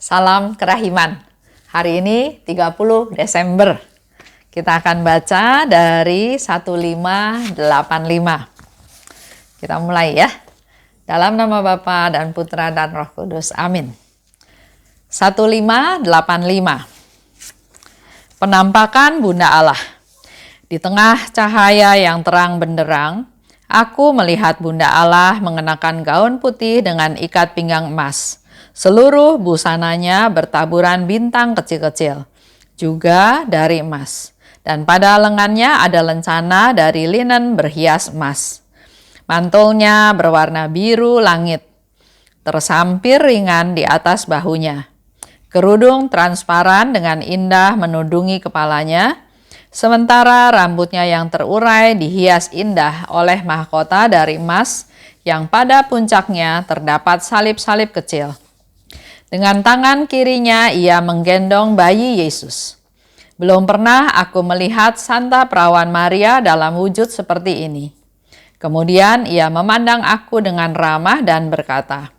Salam kerahiman. Hari ini 30 Desember. Kita akan baca dari 1585. Kita mulai ya. Dalam nama Bapa dan Putra dan Roh Kudus. Amin. 1585. Penampakan Bunda Allah. Di tengah cahaya yang terang benderang, aku melihat Bunda Allah mengenakan gaun putih dengan ikat pinggang emas. Seluruh busananya bertaburan bintang kecil-kecil, juga dari emas. Dan pada lengannya ada lencana dari linen berhias emas. Mantulnya berwarna biru langit, tersampir ringan di atas bahunya. Kerudung transparan dengan indah menudungi kepalanya, sementara rambutnya yang terurai dihias indah oleh mahkota dari emas yang pada puncaknya terdapat salib-salib kecil. Dengan tangan kirinya ia menggendong bayi Yesus. Belum pernah aku melihat Santa Perawan Maria dalam wujud seperti ini. Kemudian ia memandang aku dengan ramah dan berkata,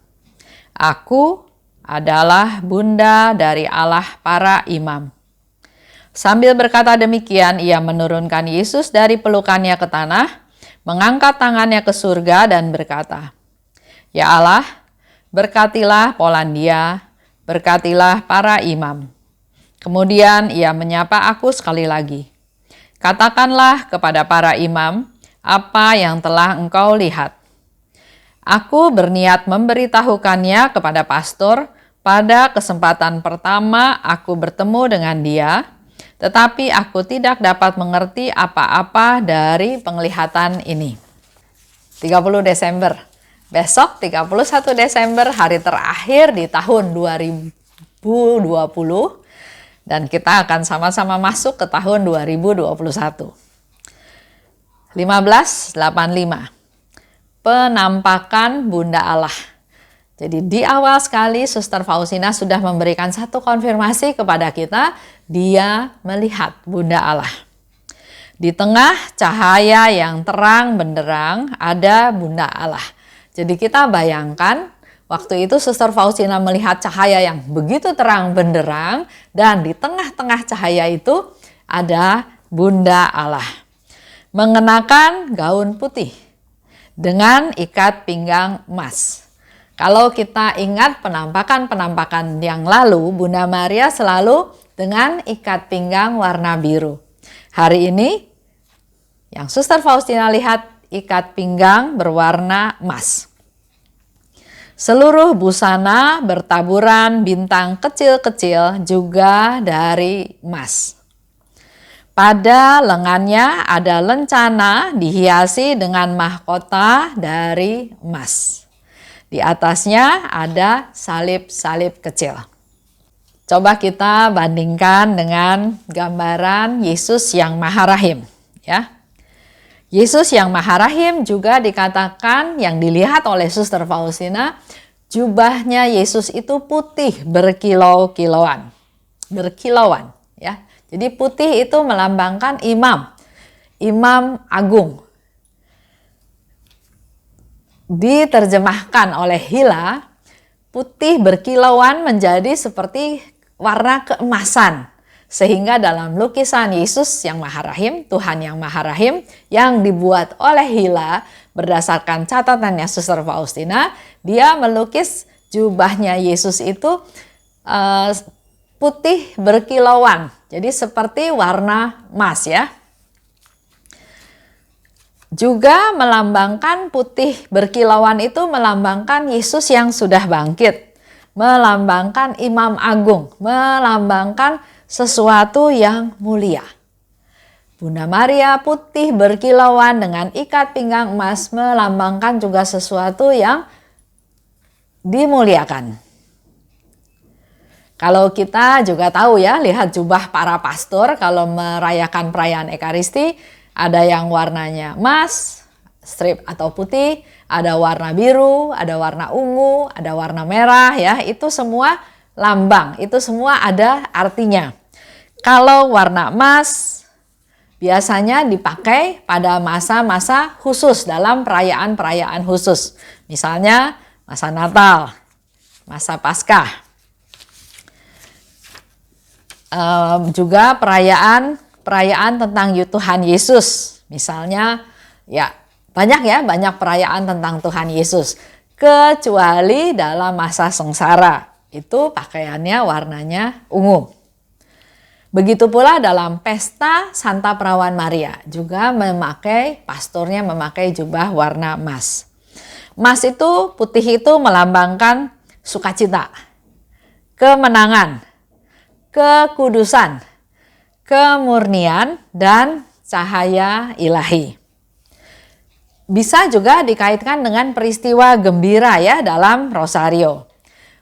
"Aku adalah Bunda dari Allah para imam." Sambil berkata demikian, ia menurunkan Yesus dari pelukannya ke tanah, mengangkat tangannya ke surga dan berkata, "Ya Allah, berkatilah Polandia, berkatilah para imam." Kemudian ia menyapa aku sekali lagi. "Katakanlah kepada para imam apa yang telah engkau lihat." Aku berniat memberitahukannya kepada pastor pada kesempatan pertama aku bertemu dengan dia, tetapi aku tidak dapat mengerti apa-apa dari penglihatan ini. 30 Desember. Besok 31 Desember, hari terakhir di tahun 2020. Dan kita akan sama-sama masuk ke tahun 2021. 1585. Penampakan Bunda Allah. Jadi di awal sekali Suster Faustina sudah memberikan satu konfirmasi kepada kita, dia melihat Bunda Allah. Di tengah cahaya yang terang benderang ada Bunda Allah. Jadi kita bayangkan waktu itu Suster Faustina melihat cahaya yang begitu terang benderang dan di tengah-tengah cahaya itu ada Bunda Allah. Mengenakan gaun putih dengan ikat pinggang emas. Kalau kita ingat penampakan-penampakan yang lalu, Bunda Maria selalu dengan ikat pinggang warna biru. Hari ini yang Suster Faustina lihat ikat pinggang berwarna emas. Seluruh busana bertaburan bintang kecil-kecil juga dari emas. Pada lengannya ada lencana dihiasi dengan mahkota dari emas. Di atasnya ada salib-salib kecil. Coba kita bandingkan dengan gambaran Yesus yang Maha Rahim, ya. Yesus yang Maha Rahim juga dikatakan yang dilihat oleh Suster Faustina, jubahnya Yesus itu putih berkilau-kilauan. Berkilauan, ya. Jadi putih itu melambangkan imam agung. Diterjemahkan oleh Hila, putih berkilauan menjadi seperti warna keemasan. Sehingga dalam lukisan Yesus yang Maha Rahim, Tuhan yang Maha Rahim, yang dibuat oleh Hila berdasarkan catatannya Suster Faustina, dia melukis jubahnya Yesus itu putih berkilauan. Jadi seperti warna emas ya. Juga melambangkan putih berkilauan itu melambangkan Yesus yang sudah bangkit. Melambangkan imam agung, melambangkan sesuatu yang mulia. Bunda Maria putih berkilauan dengan ikat pinggang emas melambangkan juga sesuatu yang dimuliakan. Kalau kita juga tahu ya, lihat jubah para pastor kalau merayakan perayaan Ekaristi, ada yang warnanya emas, strip atau putih, ada warna biru, ada warna ungu, ada warna merah ya, itu semua lambang, itu semua ada artinya. Kalau warna emas biasanya dipakai pada masa-masa khusus dalam perayaan-perayaan khusus. Misalnya masa Natal, masa Paskah. Juga perayaan tentang Tuhan Yesus. Misalnya ya banyak perayaan tentang Tuhan Yesus. Kecuali dalam masa sengsara, itu pakaiannya warnanya ungu. Begitu pula dalam pesta Santa Perawan Maria, juga pastornya memakai jubah warna emas. Emas itu, putih itu melambangkan sukacita, kemenangan, kekudusan, kemurnian, dan cahaya ilahi. Bisa juga dikaitkan dengan peristiwa gembira ya dalam Rosario.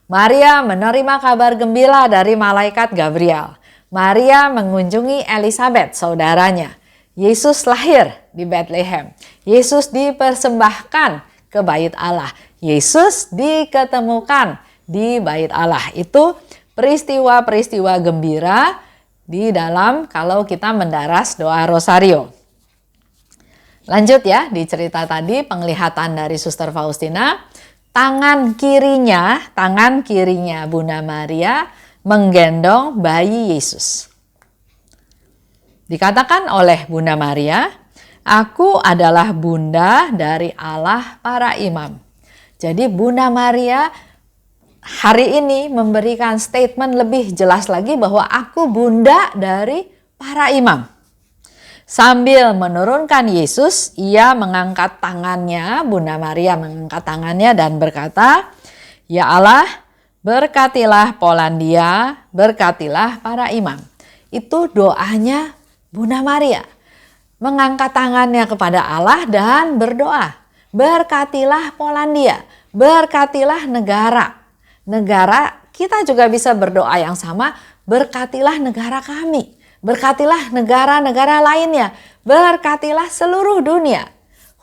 Maria menerima kabar gembira dari malaikat Gabriel. Maria mengunjungi Elizabeth, saudaranya. Yesus lahir di Bethlehem. Yesus dipersembahkan ke bait Allah. Yesus diketemukan di bait Allah. Itu peristiwa-peristiwa gembira di dalam kalau kita mendaras doa Rosario. Lanjut ya, di cerita tadi penglihatan dari Suster Faustina, tangan kirinya Bunda Maria menggendong bayi Yesus. Dikatakan oleh Bunda Maria, "Aku adalah bunda dari Allah para imam." Jadi Bunda Maria hari ini memberikan statement lebih jelas lagi bahwa aku bunda dari para imam. Sambil menurunkan Yesus, ia mengangkat tangannya, Bunda Maria mengangkat tangannya dan berkata, "Ya Allah, berkatilah Polandia, berkatilah para imam." Itu doanya Bunda Maria. Mengangkat tangannya kepada Allah dan berdoa. Berkatilah Polandia, berkatilah negara. Kita juga bisa berdoa yang sama, berkatilah negara kami. Berkatilah negara-negara lainnya. Berkatilah seluruh dunia.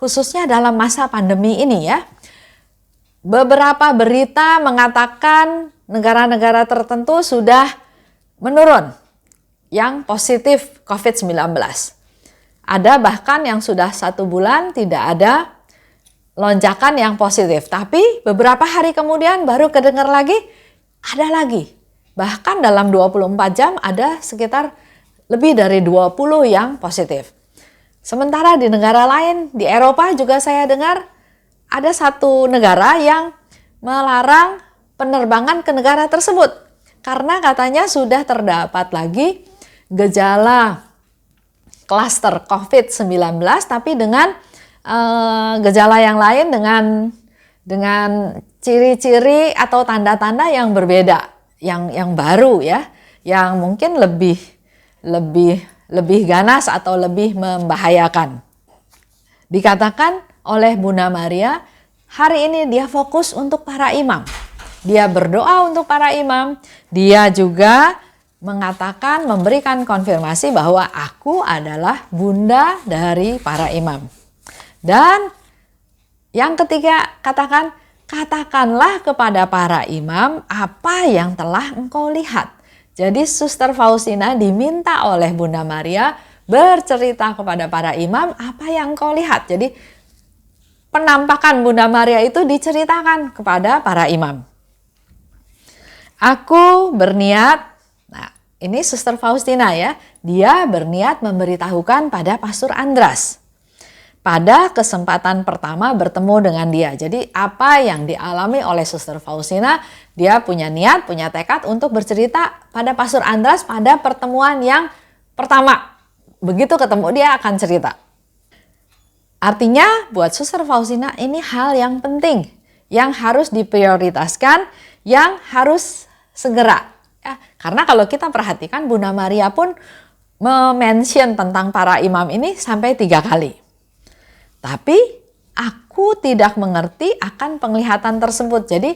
Khususnya dalam masa pandemi ini ya. Beberapa berita mengatakan negara-negara tertentu sudah menurun yang positif COVID-19. Ada bahkan yang sudah 1 bulan tidak ada lonjakan yang positif. Tapi beberapa hari kemudian baru kedengar lagi, ada lagi. Bahkan dalam 24 jam ada sekitar lebih dari 20 yang positif. Sementara di negara lain, di Eropa juga saya dengar ada satu negara yang melarang penerbangan ke negara tersebut karena katanya sudah terdapat lagi gejala klaster COVID-19 tapi dengan gejala yang lain dengan ciri-ciri atau tanda-tanda yang berbeda, yang baru ya, yang mungkin lebih ganas atau lebih membahayakan. Dikatakan oleh Bunda Maria, hari ini dia fokus untuk para imam. Dia berdoa untuk para imam. Dia juga mengatakan, memberikan konfirmasi bahwa aku adalah bunda dari para imam. Dan yang ketiga, katakanlah kepada para imam apa yang telah engkau lihat. Jadi Suster Faustina diminta oleh Bunda Maria bercerita kepada para imam apa yang engkau lihat. Jadi penampakan Bunda Maria itu diceritakan kepada para imam. Aku berniat, nah ini Suster Faustina ya, dia berniat memberitahukan pada Pastor Andras. Pada kesempatan pertama bertemu dengan dia. Jadi apa yang dialami oleh Suster Faustina, dia punya niat, punya tekad untuk bercerita pada Pastor Andras pada pertemuan yang pertama. Begitu ketemu dia akan cerita. Artinya buat Suster Faustina ini hal yang penting, yang harus diprioritaskan, yang harus segera. Ya, karena kalau kita perhatikan Bunda Maria pun mention tentang para imam ini sampai 3 kali. Tapi aku tidak mengerti akan penglihatan tersebut. Jadi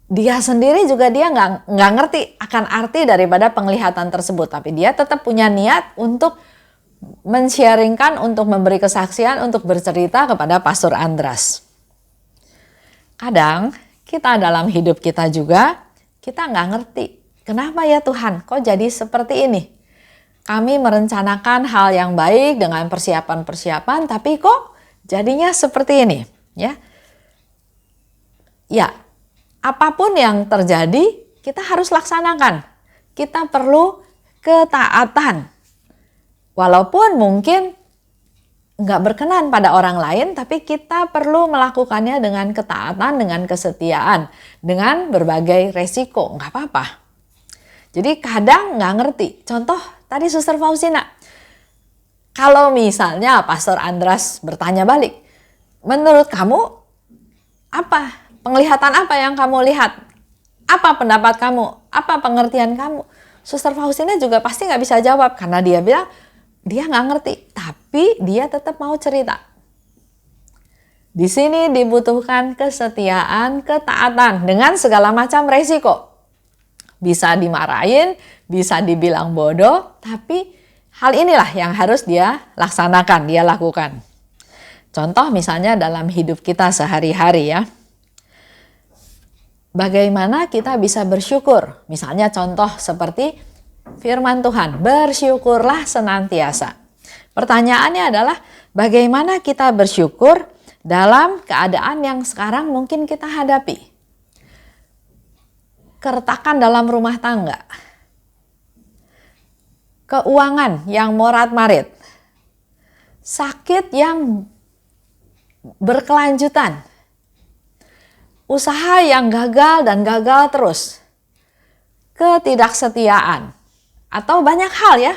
dia sendiri juga dia nggak ngerti akan arti daripada penglihatan tersebut. Tapi dia tetap punya niat untuk men-sharingkan, untuk memberi kesaksian, untuk bercerita kepada Pastor Andras. Kadang kita dalam hidup kita juga, kita nggak ngerti. Kenapa ya Tuhan, kok jadi seperti ini? Kami merencanakan hal yang baik dengan persiapan-persiapan, tapi kok jadinya seperti ini, ya. Ya, apapun yang terjadi, kita harus laksanakan. Kita perlu ketaatan. Walaupun mungkin nggak berkenan pada orang lain, tapi kita perlu melakukannya dengan ketaatan, dengan kesetiaan, dengan berbagai resiko, nggak apa-apa. Jadi kadang nggak ngerti. Contoh tadi Suster Faustina, kalau misalnya Pastor Andras bertanya balik, menurut kamu apa? Penglihatan apa yang kamu lihat? Apa pendapat kamu? Apa pengertian kamu? Suster Faustina juga pasti nggak bisa jawab karena dia bilang dia nggak ngerti, tapi dia tetap mau cerita. Di sini dibutuhkan kesetiaan, ketaatan dengan segala macam resiko. Bisa dimarahin, bisa dibilang bodoh, tapi hal inilah yang harus dia laksanakan, dia lakukan. Contoh misalnya dalam hidup kita sehari-hari ya. Bagaimana kita bisa bersyukur? Misalnya contoh seperti firman Tuhan, bersyukurlah senantiasa. Pertanyaannya adalah bagaimana kita bersyukur dalam keadaan yang sekarang mungkin kita hadapi? Keretakan dalam rumah tangga, keuangan yang morat-marit, sakit yang berkelanjutan, usaha yang gagal dan gagal terus, ketidaksetiaan, atau banyak hal ya,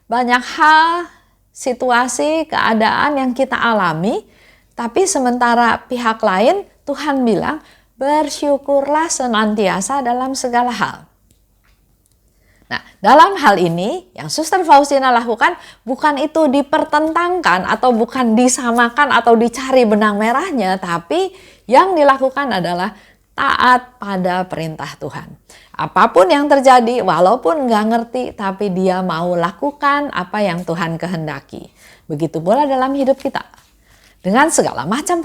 banyak hal, situasi, keadaan yang kita alami, tapi sementara pihak lain Tuhan bilang bersyukurlah senantiasa dalam segala hal. Nah, dalam hal ini yang Suster Faustina lakukan bukan itu dipertentangkan atau bukan disamakan atau dicari benang merahnya, tapi yang dilakukan adalah taat pada perintah Tuhan. Apapun yang terjadi, walaupun nggak ngerti, tapi dia mau lakukan apa yang Tuhan kehendaki. Begitu pula dalam hidup kita. Dengan segala macam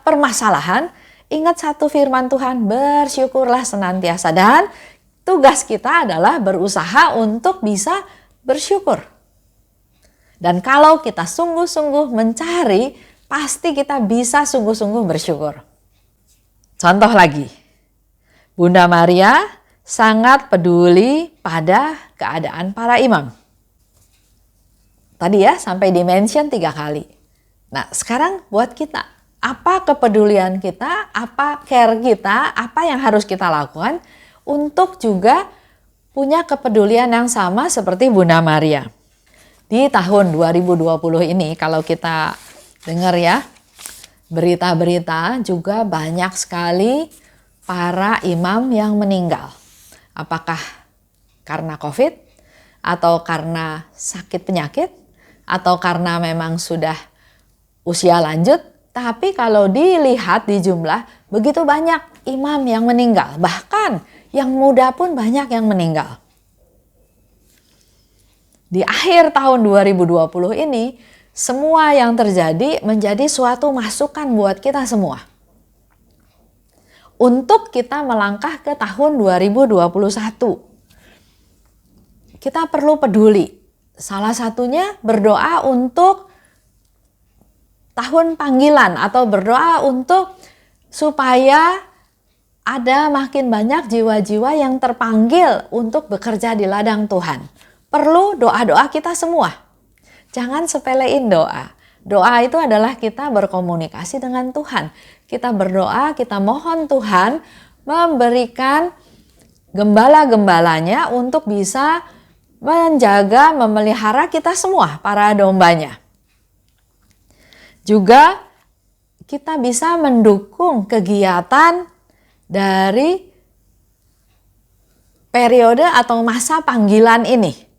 permasalahan, ingat satu firman Tuhan, bersyukurlah senantiasa. Dan tugas kita adalah berusaha untuk bisa bersyukur. Dan kalau kita sungguh-sungguh mencari, pasti kita bisa sungguh-sungguh bersyukur. Contoh lagi, Bunda Maria sangat peduli pada keadaan para imam. Tadi ya sampai di-mention 3 kali. Nah sekarang buat kita, apa kepedulian kita, apa care kita, apa yang harus kita lakukan untuk juga punya kepedulian yang sama seperti Bunda Maria. Di tahun 2020 ini kalau kita dengar ya, berita-berita juga banyak sekali para imam yang meninggal. Apakah karena COVID, atau karena sakit penyakit, atau karena memang sudah usia lanjut. Tapi kalau dilihat di jumlah, begitu banyak imam yang meninggal. Bahkan yang muda pun banyak yang meninggal. Di akhir tahun 2020 ini, semua yang terjadi menjadi suatu masukan buat kita semua. Untuk kita melangkah ke tahun 2021. Kita perlu peduli. Salah satunya berdoa untuk tahun panggilan atau berdoa untuk supaya ada makin banyak jiwa-jiwa yang terpanggil untuk bekerja di ladang Tuhan. Perlu doa-doa kita semua. Jangan sepelein doa. Doa itu adalah kita berkomunikasi dengan Tuhan. Kita berdoa, kita mohon Tuhan memberikan gembala-gembalanya untuk bisa menjaga, memelihara kita semua, para dombanya. Juga kita bisa mendukung kegiatan dari periode atau masa panggilan ini.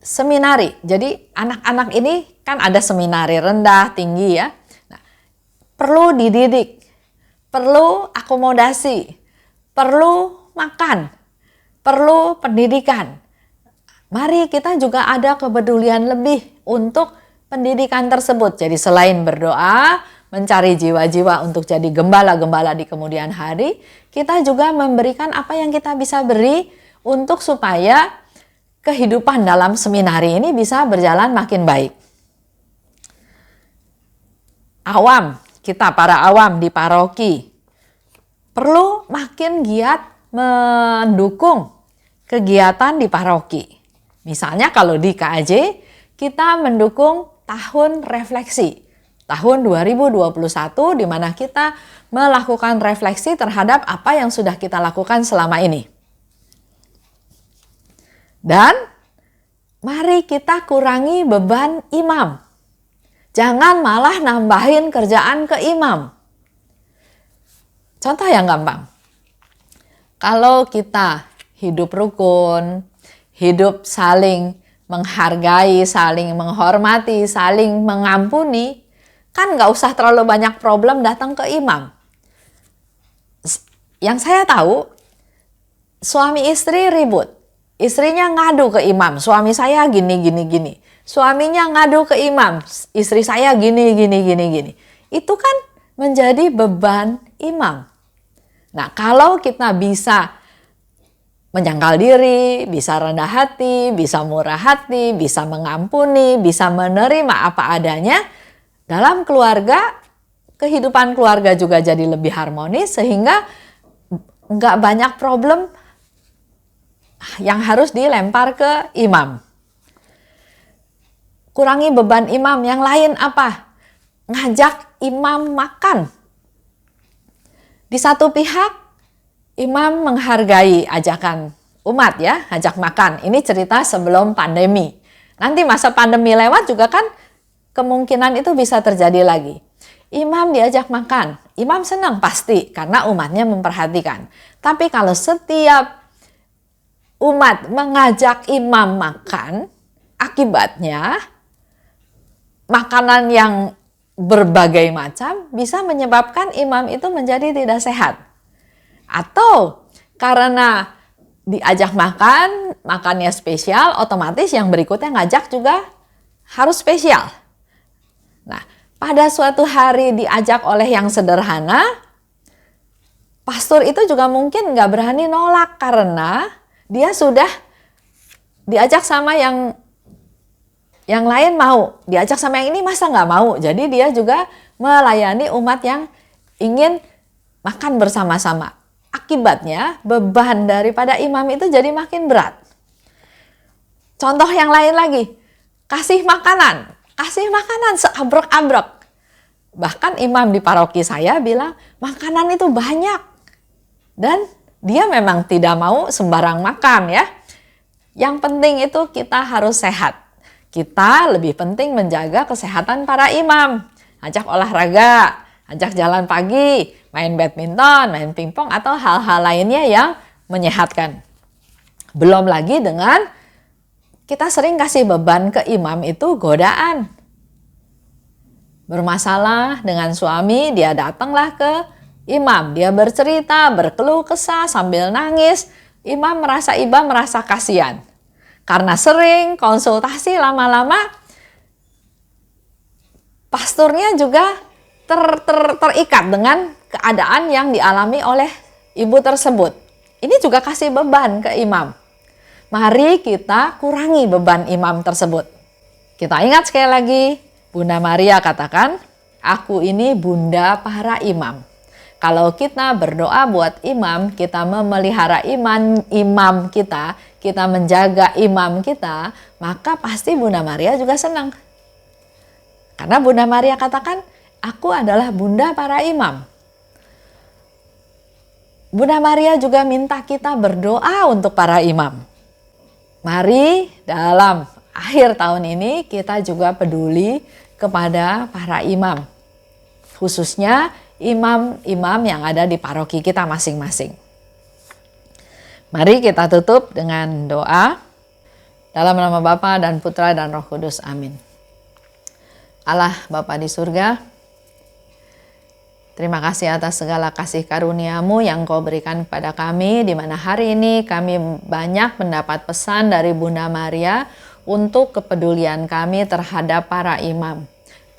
Seminari, jadi anak-anak ini kan ada seminari rendah, tinggi ya. Nah, perlu dididik, perlu akomodasi, perlu makan, perlu pendidikan. Mari kita juga ada kepedulian lebih untuk pendidikan tersebut. Jadi selain berdoa, mencari jiwa-jiwa untuk jadi gembala-gembala di kemudian hari, kita juga memberikan apa yang kita bisa beri untuk supaya kehidupan dalam seminari ini bisa berjalan makin baik. Awam, kita para awam di paroki perlu makin giat mendukung kegiatan di paroki. Misalnya kalau di KAJ, kita mendukung tahun refleksi. Tahun 2021 di mana kita melakukan refleksi terhadap apa yang sudah kita lakukan selama ini. Dan mari kita kurangi beban imam. Jangan malah nambahin kerjaan ke imam. Contoh yang gampang. Kalau kita hidup rukun, hidup saling menghargai, saling menghormati, saling mengampuni, kan nggak usah terlalu banyak problem datang ke imam. Yang saya tahu, suami istri ribut. Istrinya ngadu ke imam, suami saya gini. Suaminya ngadu ke imam, istri saya gini. Itu kan menjadi beban imam. Nah, kalau kita bisa menyangkal diri, bisa rendah hati, bisa murah hati, bisa mengampuni, bisa menerima apa adanya, dalam keluarga, kehidupan keluarga juga jadi lebih harmonis sehingga nggak banyak problem yang harus dilempar ke imam. Kurangi beban imam. Yang lain apa? Ngajak imam makan. Di satu pihak, imam menghargai ajakan umat ya, ajak makan. Ini cerita sebelum pandemi. Nanti masa pandemi lewat juga kan kemungkinan itu bisa terjadi lagi. Imam diajak makan. Imam senang pasti karena umatnya memperhatikan. Tapi kalau setiap umat mengajak imam makan, akibatnya makanan yang berbagai macam bisa menyebabkan imam itu menjadi tidak sehat. Atau karena diajak makan, makannya spesial, otomatis yang berikutnya ngajak juga harus spesial. Nah, pada suatu hari diajak oleh yang sederhana, pastor itu juga mungkin nggak berani nolak karena dia sudah diajak sama yang lain mau. Diajak sama yang ini masa nggak mau. Jadi dia juga melayani umat yang ingin makan bersama-sama. Akibatnya beban daripada imam itu jadi makin berat. Contoh yang lain lagi, kasih makanan seabrek-abrek. Bahkan imam di paroki saya bilang makanan itu banyak. Dan dia memang tidak mau sembarang makan ya. Yang penting itu kita harus sehat. Kita lebih penting menjaga kesehatan para imam. Ajak olahraga, ajak jalan pagi, main badminton, main pingpong atau hal-hal lainnya yang menyehatkan. Belum lagi dengan kita sering kasih beban ke imam itu godaan. Bermasalah dengan suami, dia datanglah ke imam. Dia bercerita, berkeluh kesah sambil nangis. Imam merasa kasihan. Karena sering konsultasi lama-lama, pastornya juga terikat dengan keadaan yang dialami oleh ibu tersebut. Ini juga kasih beban ke imam. Mari kita kurangi beban imam tersebut. Kita ingat sekali lagi, Bunda Maria katakan, aku ini bunda para imam. Kalau kita berdoa buat imam, kita memelihara imam kita menjaga imam kita, maka pasti Bunda Maria juga senang. Karena Bunda Maria katakan, aku adalah bunda para imam. Bunda Maria juga minta kita berdoa untuk para imam. Mari dalam akhir tahun ini kita juga peduli kepada para imam. Khususnya imam-imam yang ada di paroki kita masing-masing. Mari kita tutup dengan doa. Dalam nama Bapa dan Putra dan Roh Kudus. Amin. Allah Bapa di surga, terima kasih atas segala kasih karunia-Mu yang Kau berikan kepada kami, di mana hari ini kami banyak mendapat pesan dari Bunda Maria untuk kepedulian kami terhadap para imam,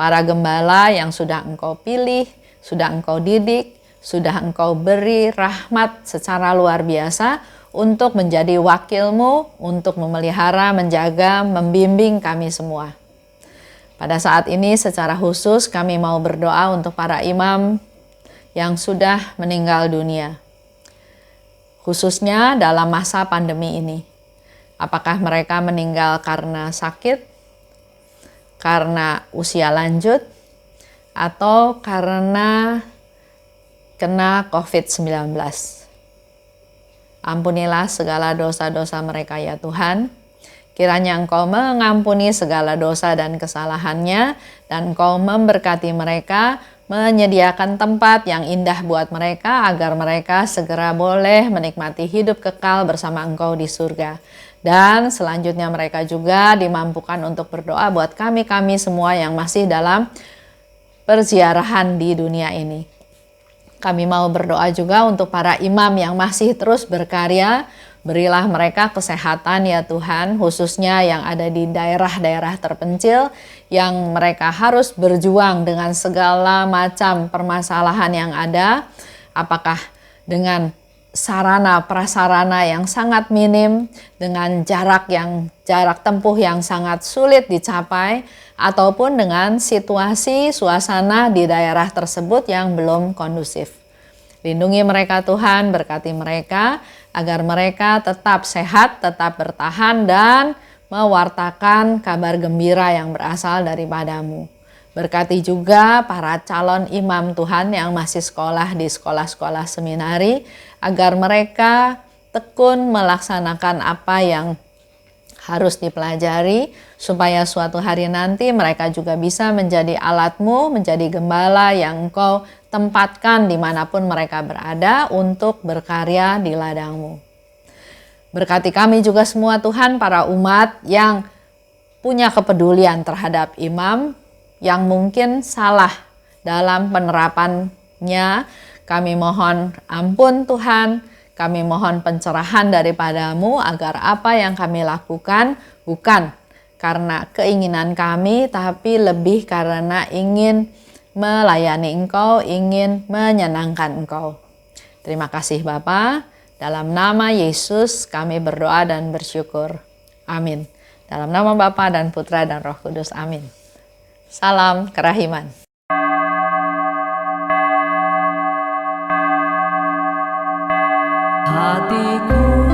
para gembala yang sudah Engkau pilih, sudah Engkau didik, sudah Engkau beri rahmat secara luar biasa untuk menjadi wakil-Mu, untuk memelihara, menjaga, membimbing kami semua. Pada saat ini secara khusus kami mau berdoa untuk para imam yang sudah meninggal dunia. khususnya dalam masa pandemi ini. Apakah mereka meninggal karena sakit, karena usia lanjut, atau karena kena COVID-19. Ampunilah segala dosa-dosa mereka ya Tuhan. Kiranya Engkau mengampuni segala dosa dan kesalahannya, dan Engkau memberkati mereka, menyediakan tempat yang indah buat mereka, agar mereka segera boleh menikmati hidup kekal bersama Engkau di surga. Dan selanjutnya mereka juga dimampukan untuk berdoa buat kami-kami semua yang masih dalam perziarahan di dunia ini. Kami mau berdoa juga untuk para imam yang masih terus berkarya. Berilah mereka kesehatan ya Tuhan, khususnya yang ada di daerah-daerah terpencil, yang mereka harus berjuang dengan segala macam permasalahan yang ada. Apakah dengan sarana prasarana yang sangat minim, dengan jarak tempuh yang sangat sulit dicapai, ataupun dengan situasi suasana di daerah tersebut yang belum kondusif. Lindungi mereka Tuhan, berkati mereka agar mereka tetap sehat, tetap bertahan, dan mewartakan kabar gembira yang berasal daripadamu. Berkati juga para calon imam Tuhan yang masih sekolah di sekolah-sekolah seminari, agar mereka tekun melaksanakan apa yang harus dipelajari, supaya suatu hari nanti mereka juga bisa menjadi alat-Mu, menjadi gembala yang Engkau tempatkan dimanapun mereka berada untuk berkarya di ladang-Mu. Berkati kami juga semua Tuhan, para umat yang punya kepedulian terhadap imam, yang mungkin salah dalam penerapannya. Kami mohon ampun Tuhan, kami mohon pencerahan daripada-Mu, agar apa yang kami lakukan bukan karena keinginan kami, tapi lebih karena ingin melayani Engkau, ingin menyenangkan Engkau. Terima kasih Bapa, dalam nama Yesus kami berdoa dan bersyukur. Amin. Dalam nama Bapa dan Putra dan Roh Kudus. Amin. Salam kerahiman. Hatiku